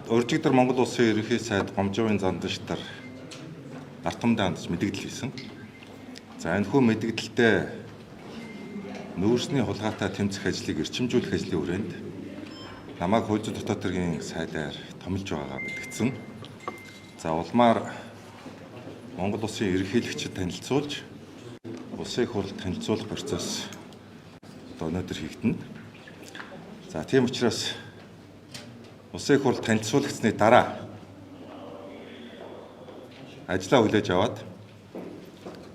Уржигдэр Монгол Улсын ерөнхий сайд Гомжовын зандагчдаар ард түмэн хандаж мэдээлэл хийсэн. За энэхүү мэдээлэлтэй нүүрсний хулгайтай тэмцэх ажлыг эрчимжүүлэх ажлын хүрээнд намайг хууль зүйн дотоод хэргийн сайдаар томилж байгаагаа мэдгдсэн. За улмаар Монгол Улсын ерөнхийлөгчөд танилцуулж улсын их хурлд танилцуулах процесс өнөөдөр хийгдэнэ. За тийм учраас улсын их хурлд танилцуулгацны дараа ажлаа хүлээж аваад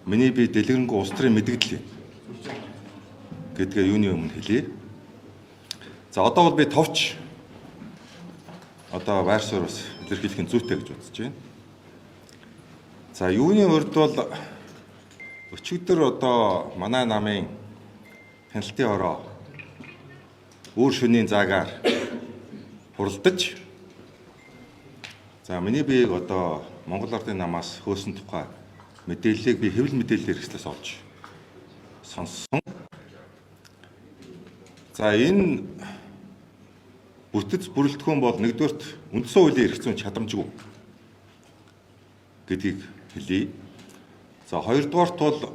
миний бие дэлгэрэнгүй улс төрийн мэдээлэл гэдгээ юуны өмнө хэлье. За одоо бол би товч байр суурь бас илэрхийлэх нь зүйтэй гэж бодож байна. За юуны урд бол өчигдөр манай намын хяналтын ороо өөр шөнийн заагаар хуралдаж за миний биеийг Монгол Ардын намаас хөөсөн тухай мэдээллийг би хэвлэл мэдээллээр хэвслээс олж сонссон. За энэ бүтэц бүрэлдэхүүн бол нэгдүгээрт үндсэн хуулийн эрх зүйн чадамжгүй гэдгийг хэлье. За хоёрдугаарт бол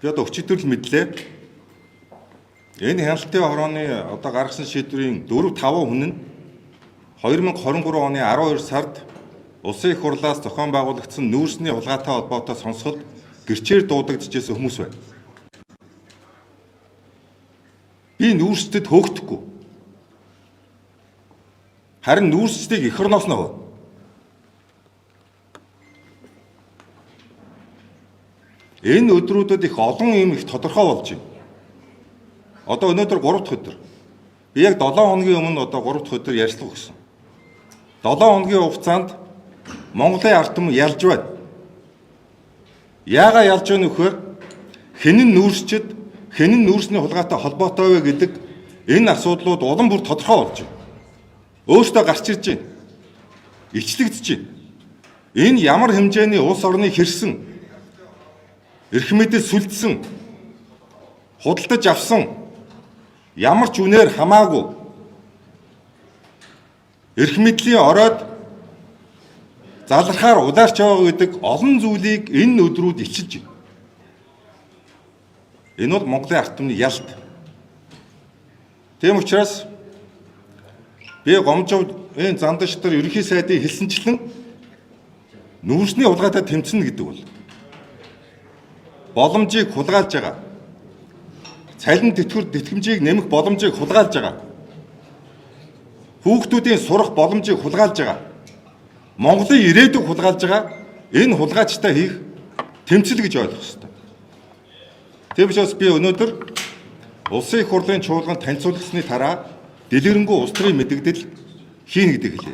би өчигдөр л мэдлээ. Энэ хяналтын хорооны гаргасан шийдвэрийн 4-5 хүн нь 2023 оны 12 сард улсын их хурлаас зохион байгуулагдсан нүүрсний хулгайтай холбоотой сонсголт гэрчээр дуудагдчихсэн хүмүүс байна. Би нүүрстэд хөөгдөхгүй. Харин нүүрсдийг эх орноос нь авав. Энэ өдрүүдэд их олон юм их тодорхой болж байна. Өнөөдөр 3 дахь өдөр. Би яг 7 хоногийн өмнө 3 дахь өдөр ярьцлага өгсөн. 7 хоногийн хугацаанд Монголын ард түмэн ялж байна. Яагаад ялж байна вөхөр? Хэн нь нүүрсчэд, хэн нь нүүрсний хулгайтай холбоотой вэ гэдэг энэ асуудлууд улам бүр тодорхой болж байна. Өөртөө гарч ирж байна. Ичлэгдэж байна. Энэ ямар хэмжээний улс орны хэрсэн, эрх мэдэл сүлдсэн, худалдаж авсан ямар ч үнээр хамаагүй эрх мэдлийн оройд залрахаар ударч байгаа гэдэг олон зүйлийг энэ өдрүүд илчилж байна. Энэ бол Монголын ард түмний ялт. Тийм учраас би Гомжовын зандагчдаар ерөнхий сайдын хэлсэнчлэн нүүрсний хулгайтай тэмцэнэ гэдэг бол боломжийг хулгайлж байгаа. Цалин тэтгэмжийг нэмэх боломжийг хулгайлж байгаа. Хүүхдүүдийн сурах боломжийг хулгайлж байгаа. Монголын ирээдүйг хулгайлж байгаа. Энэ хулгайчтай хийх тэмцэл гэж ойлгох хэрэгтэй. Тийм учраас би өнөөдөр улсын их хурлын чуулганд танилцуулгасны дараа дэлгэрэнгүй улс төрийн мэдээлэл хийнэ гэдэг хэлье.